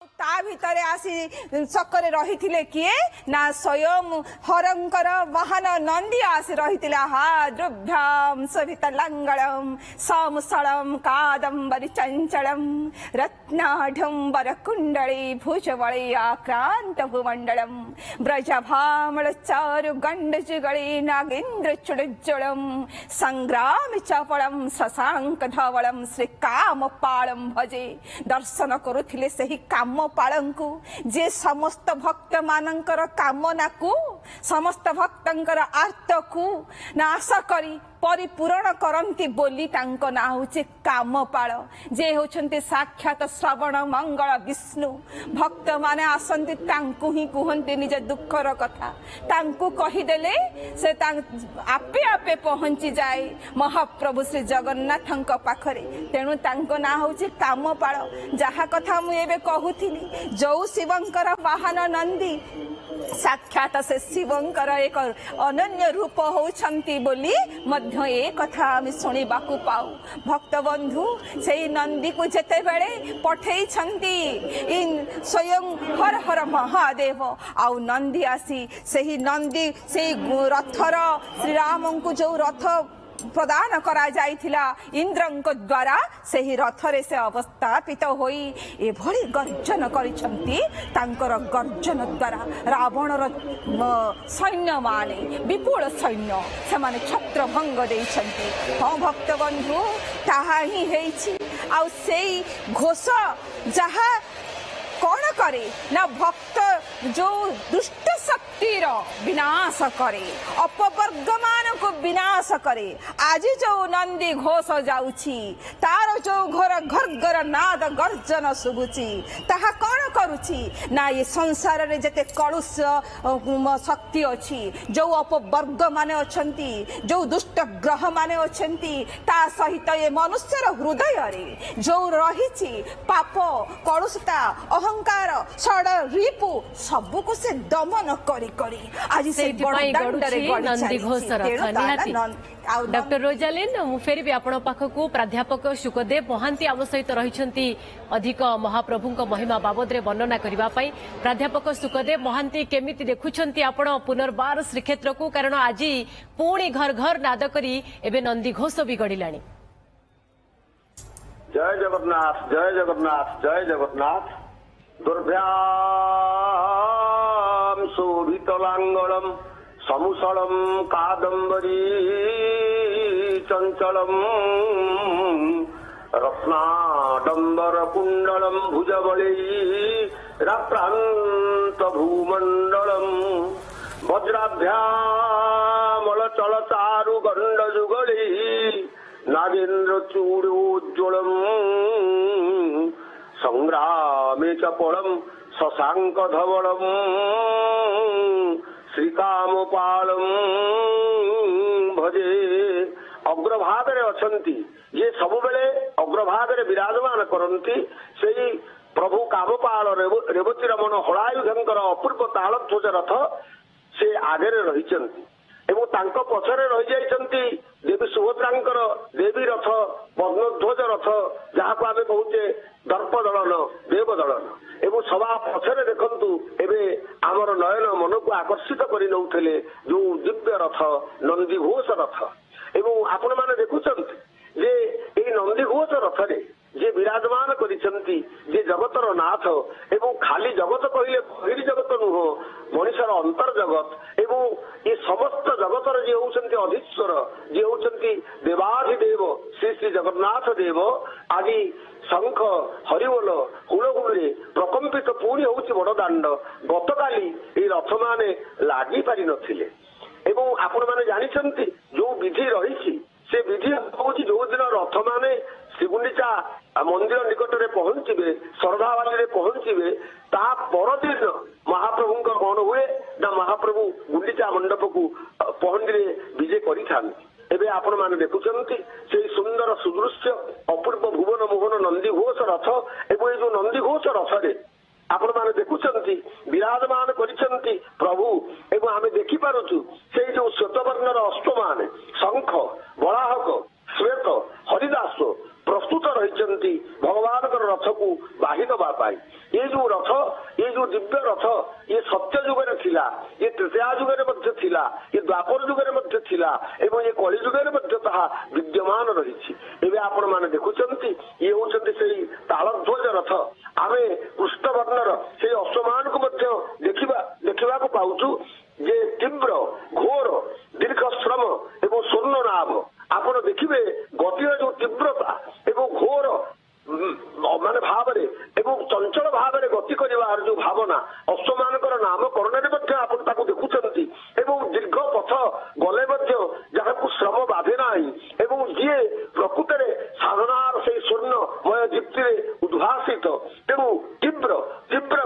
ता भितरे आसी सकरे रही किए ना स्वयं हरंकर वाहन नंदी आसी रही हा द्रभ्याम सभित लंगलम समसलम कादंबरी चंचलम रत्नाढंबर कुंडली भुजबली आक्रांत भूमंडलम ब्रजभामल चारु गंड जुगली नागेन्द्र चुड़ज्जलम संग्राम चपलम शशांक धवलम श्री काम पालम भजे दर्शन करुथिले सही काम पालंकु जे समस्त भक्त मानकर कामना को समस्त भक्तंकर आर्त को नाश करी परिपूर्ण करंती बोली तांको ना होचे कामपाल जे होचंते साक्षात श्रवण मंगल विष्णु भक्त माने आसंती तांको ही कुहंती निज दुखर कथा तांको कहि देले से आपे आपे पहुंची जाए महाप्रभु श्री जगन्नाथंक पाखरे तेणु तांको ना होचे कामपाल जहा कथा मु एबे कहूथिली जो शिवंकर वाहन नंदी साक्षात से शिवंकर एक अनन्य रूप होछंती बोली मध्य ए कथा आम शुणिबाकू पाऊ भक्त बंधु से नंदी को जेते बेले पठेई छंती इन स्वयं हर हर महादेव आउ नंदी आसी से नंदी से रथर श्री राम को जो रथ प्रदान करा जाइथिला इंद्रंक द्वारा सही रथरे से अवस्थापित होई एभली गर्जन करिसंती तांकर गर्जन द्वारा रावणर सैन्य माने विपुल सैन्य से माने छत्रभंग देइछंती हाँ भक्त बंधु ताहा ही हेछि आ सेई घोष जहा कौन करे ना भक्त जो दुष्ट शक्तिर विनाश करे अपवर्ग मान को विनाश करे आज जो नंदी घोष जाउछि तार जो घर घर नाद गर्जन शुभुछि ताहा कौन करुछि ना ये संसार रे जते कलुष शक्ति अछि जो अपवर्ग माने अछंती जो दुष्ट ग्रह माने अछंती ता सहित ये मनुष्यर हृदय रे जो रहिछि पाप कलुषता अहंकार षड रिपु सबु को से दमन करी करी आज से नंदी घोष डॉक्टर रोजालिन मु फेर भी आपण पाखकू प्राध्यापक सुखदेव महांती आम सहित रहिछंती अधिक महाप्रभुंक महिमा बाबद रे वर्णना करिबा पई प्राध्यापक सुखदेव महांती केमिति देखुछंती आपण पुनर्बार श्रीक्षेत्र को कारण आज पुणी घर घर नाद करी एबे नंदी घोष भी गडिलाणी। जय जगन्नाथ जय जगन्नाथ जय जगन्नाथ दुर्भ्यां शोभितलांगलम समुसलम कादंबरी चंचलम रत्नाडंबर कुंडलम भुजबली राप्रांत भूमंडलम वज्राभ्यामल चल चारु गंड जुगली नागेन्द्र चूड़ोज्ज्वलम संग्रामे चपलम शशांक धवलम श्रीकामपालम भजे अग्रभाग अछंती ये सबु बेले अग्रभाग विराजमान करती से प्रभु कामपाल रेवती रमण हलायुधंकर अपूर्व तालध्वज रथ से आगे रही एवं तांको पछरे रही जाइछंती देवी सुभद्रांकर देवी रथ पद्मध्वज रथ जहाँ को आमे कहूचे दर्प दलन देव दलन एवं सभा पछरे देखंतु एबे आमर नयन मन को आकर्षित करि नउथले जो दिव्य रथ नंदी घोष रथ एवं आपण माने देखुछंती जे एई नंदी घोष रथरे जे विराजमान करिसंती जे जगतर नाथ एवं खाली जगत कहले बहिरी जगत नुह मनुष्यर अंतर जगत एवं ये समस्त जगतर जे होउछंती अधीश्वर जे होउछंती देवाधिदेव श्री श्री जगन्नाथ देव आदि शंख हरिबोल हुलहुले प्रकंपित पुणी होउछि बड़दाण्ड गतकाली ए रथ माने लागि पारि नथिले एवं आपण माने जानिछंती जो विधि रहिछि से विधि होउछि जो दिन रथ माने श्रीगुंडीचा मंदिर निकट में पहुंचे श्रद्धावाली पहुंचे ता परदिन महाप्रभु कौन हुए ना महाप्रभु गुंडीचा मंडप को पहंडी विजे करे आपण मैंने देखुंत से सुंदर सुदृश्य अपूर्व भुवन मोहन नंदी घोष रथ एवं जो नंदी घोष रथरे आपण मैंने देखुंत विराजमान करिसेंती प्रभु एवं आम देखिपारुचु से जो श्वेतवर्णर अष्टमान शंख बराहक श्वेत हरिदास ପ୍ରସ୍ତୁତ ରହିଛନ୍ତି ଭଗବାନଙ୍କର ରଥକୁ ବାହି ଦେବା ପାଇଁ। ଏ ଯୋଉ ରଥ, ଏ ଯୋଉ ଦିବ୍ୟ ରଥ, ଇଏ ସତ୍ୟ ଯୁଗରେ ଥିଲା, ଇଏ ତ୍ରେତୟା ଯୁଗରେ ମଧ୍ୟ ଥିଲା, ଇଏ ଦ୍ୱାପର ଯୁଗରେ ମଧ୍ୟ ଥିଲା ଏବଂ ଏ କଳି ଯୁଗରେ ମଧ୍ୟ ତାହା ବିଦ୍ୟମାନ ରହିଛି। ଏବେ ଆପଣ ମାନେ ଦେଖୁଛନ୍ତି ଇଏ ହଉଛନ୍ତି ସେଇ ତାଳଧ୍ୱଜ ରଥ। ଆମେ କୃଷ୍ଣବର୍ଣ୍ଣର ସେଇ ଅଶ୍ୱମାନଙ୍କୁ ମଧ୍ୟ ଦେଖିବାକୁ ପାଉଛୁ ଯେ ତୀବ୍ର ଘୋର ଦୀର୍ଘ ଶ୍ରମ ଏବଂ ସ୍ୱର୍ଣ୍ଣ ନାଭ। ଆପଣ ଦେଖିବେ ଗତିର ଯୋଉ ତୀବ୍ରତା ଏବଂ ଘୋର ମାନେ ଭାବରେ ଏବଂ ଚଞ୍ଚଳ ଭାବରେ ଗତି କରିବାର ଯୋଉ ଭାବନା, ଅଶ୍ୱମାନଙ୍କର ନାମକରଣରେ ମଧ୍ୟ ଆପଣ ତାକୁ ଦେଖୁଛନ୍ତି ଏବଂ ଦୀର୍ଘ ପଥ ଗଲେ ମଧ୍ୟ ଯାହାକୁ ଶ୍ରମ ବାଧେ ନାହିଁ ଏବଂ ଯିଏ ପ୍ରକୃତରେ ସାଧନାର ସେଇ ସ୍ୱର୍ଣ୍ଣମୟ ଦୀପ୍ତିରେ ଉଦ୍ଭାସିତ। ତେଣୁ ତୀବ୍ର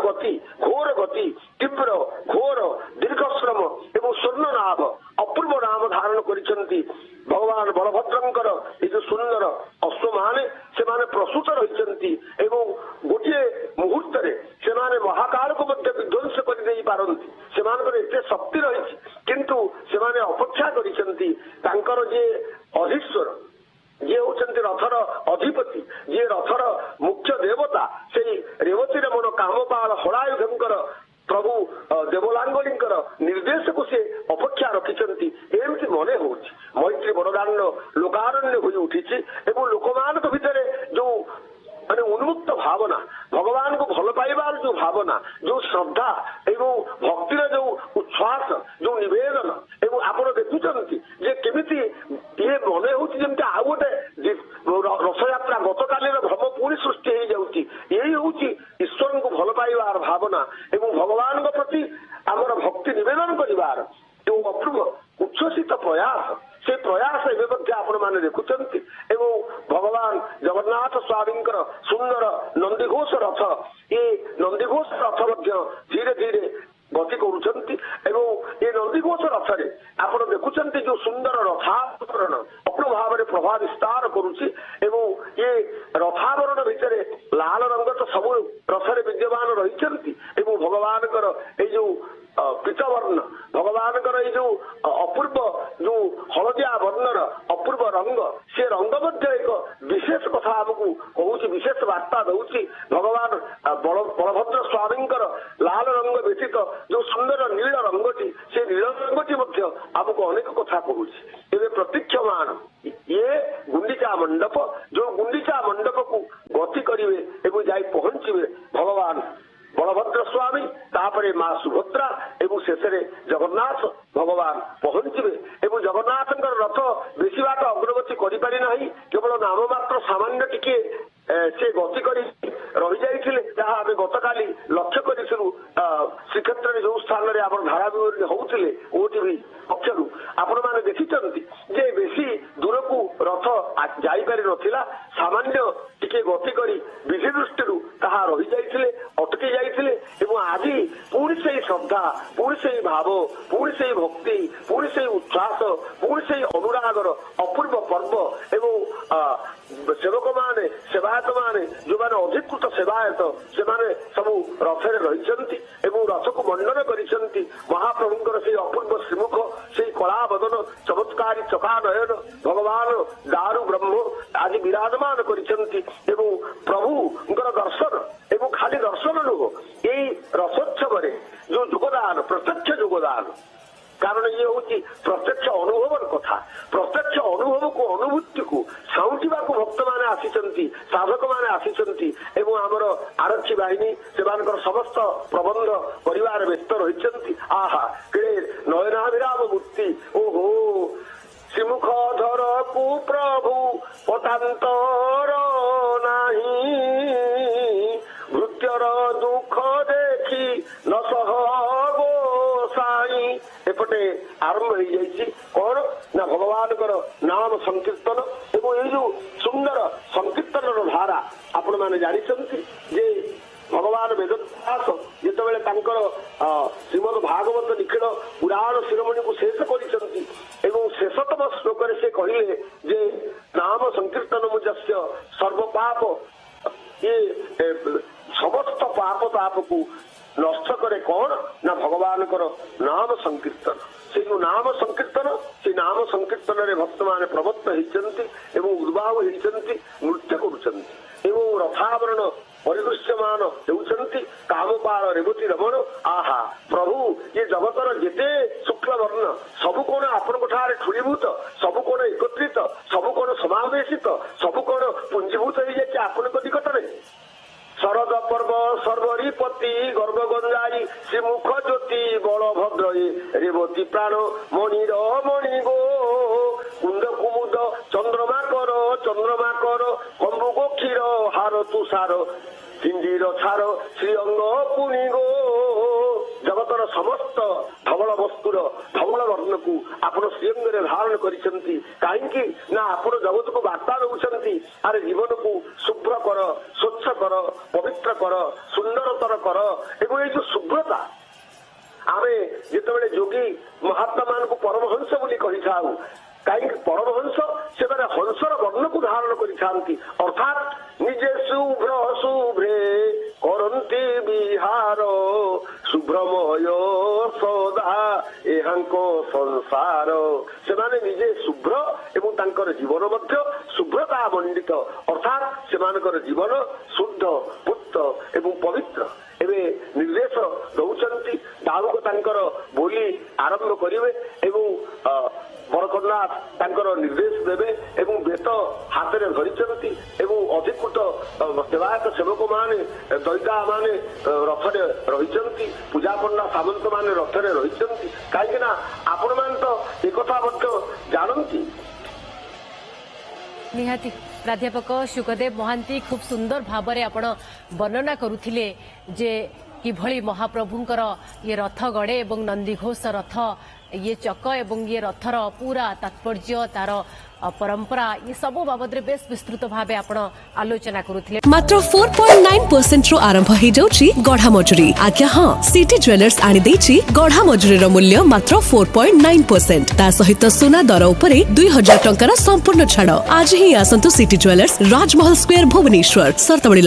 ଗତି, ଘୋର ଗତି, ତୀବ୍ର ଘୋର ଦୀର୍ଘ ଶ୍ରମ ଏବଂ ସ୍ୱର୍ଣ୍ଣ ନାଭ ଅପୂର୍ବ ନାମ ଧାରଣ କରିଛନ୍ତି ଭଗବାନ ବଳଭଦ୍ରଙ୍କର ଏ ଯୋଉ ସୁନ୍ଦର ଅଶ୍ୱମାନେ। ସେମାନେ ପ୍ରସ୍ତୁତ ରହିଛନ୍ତି ଏବଂ ଗୋଟିଏ ମୁହୂର୍ତ୍ତରେ ସେମାନେ ମହାକାଳକୁ ମଧ୍ୟ ବିଧ୍ୱଂସ କରିଦେଇ ପାରନ୍ତି। ସେମାନଙ୍କର ଏତେ ଶକ୍ତି ରହିଛି, କିନ୍ତୁ ସେମାନେ ଅପେକ୍ଷା କରିଛନ୍ତି ତାଙ୍କର ଯିଏ ଅଧୀଶ୍ୱର, ଯିଏ ହଉଛନ୍ତି ରଥର ଅଧିପତି, ଯିଏ ରଥର ମୁଖ୍ୟ ଦେବତା, ସେଇ ରେବତୀ ରମଣ କାମପାଳ ହଳାୟୁଧଙ୍କର ପ୍ରଭୁ ଦେବଲାଙ୍ଗଣୀଙ୍କର ନିର୍ଦ୍ଦେଶକୁ ସେ ଅପେକ୍ଷା ରଖିଛନ୍ତି। ଏମିତି ମନେ ହଉଛି ମୈତ୍ରୀ ବଡ଼ଦାଣ୍ଡ ଲୋକାରଣ୍ୟ ହୋଇ ଉଠିଛି ଏବଂ ଲୋକମାନଙ୍କ ଭିତରେ ଯୋଉ ମାନେ ଉନ୍ମୁକ୍ତ ଭାବନା, ଭଗବାନଙ୍କୁ ଭଲ ପାଇବାର ଯୋଉ ଭାବନା, ଯୋଉ ଶ୍ରଦ୍ଧା ଏବଂ ଭକ୍ତିର ଯୋଉ ଉଚ୍ଛ୍ୱାସ, ଯୋଉ ନିବେଦନ ଏବଂ ଆପଣ ଦେଖୁଛନ୍ତି ଯେ କେମିତି ଇଏ ମନେ ହଉଛି ଯେମିତି ଆଉ ଗୋଟେ ରଥଯାତ୍ରା ଗତକାଲିର ଭ୍ରମ ପୁଣି ସୃଷ୍ଟି ହେଇଯାଉଛି। ଏଇ ହଉଛି ଈଶ୍ୱରଙ୍କୁ ଭଲ ପାଇବାର ଭାବନା ଏବଂ ଭଗବାନଙ୍କ ପ୍ରତି ଆମର ଭକ୍ତି ନିବେଦନ କରିବାର ଯୋଉ ଅପୂର୍ବ ଉଚ୍ଛ୍ୱସିତ ପ୍ରୟାସ, ସେ ପ୍ରୟାସ ଏବେ ମଧ୍ୟ ଆପଣ ମାନେ ଦେଖୁଛନ୍ତି ଏବଂ ଭଗବାନ ଜଗନ୍ନାଥ ସ୍ୱାମୀଙ୍କର ସୁନ୍ଦର ନନ୍ଦିଘୋଷ ରଥ, ଏ ନନ୍ଦିଘୋଷ ରଥ ମଧ୍ୟ ଧୀରେ ଧୀରେ ଗତି କରୁଛନ୍ତି ଏବଂ ଏ ନନ୍ଦିଘୋଷ ରଥରେ ଆପଣ ଦେଖୁଛନ୍ତି ଯୋଉ ସୁନ୍ଦର ରଥାବରଣ ଅପୂର୍ବ ଭାବରେ ପ୍ରଭାବ ବିସ୍ତାର କରୁଛି ଏବଂ ଏ ରଥାବରଣ ଭିତରେ ଲାଲ ରଙ୍ଗ ତ ସବୁ ରଥରେ ବିଦ୍ୟମାନ ରହିଛନ୍ତି ଏବଂ ଭଗବାନଙ୍କର ଏଇ ଯୋଉ ପୀତବର୍ଣ୍ଣ, ଭଗବାନଙ୍କର ଏଇ ଯୋଉ ଅପୂର୍ବ ଯୋଉ ହଳଦିଆ ବର୍ଣ୍ଣର ଅପୂର୍ବ ରଙ୍ଗ, ସେ ରଙ୍ଗ ମଧ୍ୟ ଏକ ବିଶେଷ କଥା ଆମକୁ କହୁଛି, ବିଶେଷ ବାର୍ତ୍ତା ଦଉଛି। ଭଗବାନ ବଳଭଦ୍ର ସ୍ୱାମୀଙ୍କର ଲାଲ ରଙ୍ଗ ବ୍ୟତୀତ ଯୋଉ ସୁନ୍ଦର ନୀଳ ରଙ୍ଗଟି, ସେ ନୀଳ ରଙ୍ଗଟି ମଧ୍ୟ ଆମକୁ ଅନେକ କଥା କହୁଛି। ଏବେ ପ୍ରତୀକ୍ଷମାନ ଇଏ ଗୁଣ୍ଡିଚା ମଣ୍ଡପ, ଯୋଉ ଗୁଣ୍ଡିଚା ମଣ୍ଡପକୁ ଗତି କରିବେ ଏବଂ ଯାଇ ପହଞ୍ଚିବେ ଭଗବାନ ବଳଭଦ୍ର ସ୍ୱାମୀ, ତାପରେ ମା ସୁଭଦ୍ରା ଏବଂ ଶେଷରେ ଜଗନ୍ନାଥ ଭଗବାନ ପହଞ୍ଚିବେ ଏବଂ ଜଗନ୍ନାଥଙ୍କର ରଥ ବେଶୀ ବାଟ ଅଗ୍ରଗତି କରିପାରି ନାହିଁ, କେବଳ ନାମମାତ୍ର ସାମାନ୍ୟ ଟିକେ ସେ ଗତି କରି ରହିଯାଇଥିଲେ, ଯାହା ଆମେ ଗତକାଲି ଲକ୍ଷ୍ୟ କରିଥିଲୁ ଶ୍ରୀକ୍ଷେତ୍ରରେ ଯୋଉ ସ୍ଥାନରେ ଆମର ଧାରାବିବରଣୀ ହଉଥିଲେ ଓଟିଭି ପକ୍ଷରୁ ଆପଣମାନେ ଦେଖିଛନ୍ତି ଯେ ବେଶୀ ଦୂରକୁ ରଥ ଯାଇପାରି ନଥିଲା, ସାମାନ୍ୟ ଟିକେ ଗତି କରି ବିଧି ଦୃଷ୍ଟିରୁ ତାହା ରହିଯାଇଥିଲେ, ଅଟକି ଯାଇଥିଲେ ଏବଂ ଆଜି ପୁଣି ସେଇ ଶ୍ରଦ୍ଧା, ପୁଣି ସେଇ ଭାବ, ପୁଣି ସେଇ ଭକ୍ତି, ପୁଣି ସେଇ ଉଚ୍ଛ୍ୱାସ, ପୁଣି ସେଇ ଅନୁରାଗର ଅପୂର୍ବ ପର୍ବ ଏବଂ ସେବକମାନେ, ସେବାୟତମାନେ, ଯୋଉମାନେ ଅଧିକୃତ ସେବାୟତ, ସେମାନେ ସବୁ ରଥରେ ରହିଛନ୍ତି ଏବଂ ରଥକୁ ମଣ୍ଡନ କରିଛନ୍ତି। ମହାପ୍ରଭୁଙ୍କର ସେଇ ଅପୂର୍ବ ଶ୍ରୀମୁଖ, ସେଇ କଳାବଦନ, ଚମତ୍କାରୀ ଚକାନୟନ, ଭଗବାନ ଦାରୁ ବ୍ରହ୍ମ ଆଜି ବିରାଜମାନ କରିଛନ୍ତି ଏବଂ ପ୍ରଭୁଙ୍କର ଦର୍ଶନ ଏବଂ ଖାଲି ଦର୍ଶନ ନୁହଁ, ଏଇ ରଥୋତ୍ସବରେ ଯୋଉ ଯୋଗଦାନ, ପ୍ରତ୍ୟକ୍ଷ ଯୋଗଦାନ, କାରଣ ଇଏ ହଉଛି ପ୍ରତ୍ୟକ୍ଷ ଅନୁଭବର କଥା। ପ୍ରତ୍ୟକ୍ଷ ଅନୁଭବକୁ, ଅନୁଭୂତିକୁ ସାଉଁଟିବାକୁ ଭକ୍ତମାନେ ଆସିଛନ୍ତି, ସାଧକମାନେ ଆସିଛନ୍ତି ଏବଂ ଆମର ଆରକ୍ଷୀ ବାହିନୀ ସେମାନଙ୍କର ସମସ୍ତ ପ୍ରବନ୍ଧ କରିବାରେ ବ୍ୟସ୍ତ ରହିଛନ୍ତି। ଆହା କେ ନୟନାଭିରାମ ମୂର୍ତ୍ତି, ଓହୋ ଶ୍ରୀମୁଖ ଧରକୁ ପ୍ରଭୁ ପଟାନ୍ତର ନାହିଁ, ଭୃତ୍ୟର ଦୁଃଖ ଦେଖି ନ ସହ ଗୋସାଇଁ। ଏପଟେ ଆରମ୍ଭ ହେଇଯାଇଛି କଣ ନା ଭଗବାନଙ୍କର ନାମ ସଂକୀର୍ତ୍ତନ ଏବଂ ଏଇ ଯୋଉ ସୁନ୍ଦର ସଂକୀର୍ତ୍ତନର ଧାରା ଆପଣମାନେ ଜାଣିଛନ୍ତି ଯେ ଭଗବାନ ବେଦବ୍ୟାସ ଯେତେବେଳେ ତାଙ୍କର ଶ୍ରୀମଦ୍ ଭାଗବତ ନିଖିଳ ପୁରାଣ ଶିରୋମଣିକୁ ଶେଷ କରିଛନ୍ତି ଏବଂ ଶେଷତମ ଶ୍ଲୋକରେ ସେ କହିଲେ ଯେ ନାମ ସଂକୀର୍ତ୍ତନ ମୁଜସ୍ୟ ସର୍ବପାପ ये समस्त पाप ताप को नष्ट करे कौन ना भगवान नाम संकीर्तन से जो नाम संकीर्तन से नाम संकीर्तन रे भक्त माने प्रवत्त होइचंती एवं उद्भाव होइचंती नृत्य करूचंती एवं रथावरण परिदृश्यमान होउचंती कामपाल रेवती रमण आहा प्रभु ये जगतर जेते शुक्ल वर्ण सब कोण आपण ठारे ठुलीभूत सब कोण एकत्रित सब कोण समावेशित सब कोण पुंजीभूत हो जाए आपण निकटने शरद पर्व सर्वरीपति गर्भ गंजाई श्री मुख ज्योति बलभद्र रेवती प्राण मणिर मणि गो कुंद कुमुद चंद्रमा कर कम्बुक क्षीर हार तुषार हिंदीर छार श्रीअंग पुनि गो जगतर समस्त धवल वस्तुर धवल वर्ण को आपण श्रीअंग धारण करिसेंती काहेकि ना आपण जगत को वार्ता दउछंती अरे जीवन को शुभ्र कर स्वच्छ कर पवित्र कर सुंदरतर कर एवं ये जो शुभ्रता आमे जेतेबेले जोगी महात्मा मान को परमहंस बोली कहि थाउ कहीं परमहंस से हंसर वर्ण को धारण करी अर्थात निजे शुभ्र शुभ्रे करंती विहार शुभ्रमय सदा एहांको संसार से निजे शुभ्र एवं तांकर जीवन मध्य शुभ्रता मंडित अर्थात से जीवन शुद्ध पुत्र एवं पवित्र एवं निर्देश दौरान दाऊक तांकर बोली आरंभ करेंगे एवं बरकन्नाथ तांकर निर्देश देवे एवं बेत हाथ में धरी एवं अधिकृत सेवायत सेवक माने दैता माने रथरे रही पूजा पंडा सामंत माने रथरे रही कहीं आपण मैंने तो एक जानती निहाती प्राध्यापक शुकदेव महांती खूब सुंदर भाव में आपण वर्णना करुथिले जे किभली महाप्रभुंकर ये रथ गड़े एवं नंदीघोष रथ ये चक एवं ये रथर पूरा तात्पर्य तार परंपरा ये सब बाबद बेस विस्तृत भाव आपण आलोचना करुथिले। मात्र 4.9% रु आरंभ हो जाउची गढ़ा मजूरी। आज्ञा हां सिटी ज्वेलर्स आनी देची गढ़ा मजूरी रो मूल्य मात्र 4.9%। ता सहित सोना दर उपरे 2000 टंकार संपूर्ण छाड़। आज ही आसंतु सिटी ज्वेलर्स राजमहल स्क्वायर भुवनेश्वर सर्तवड़ी।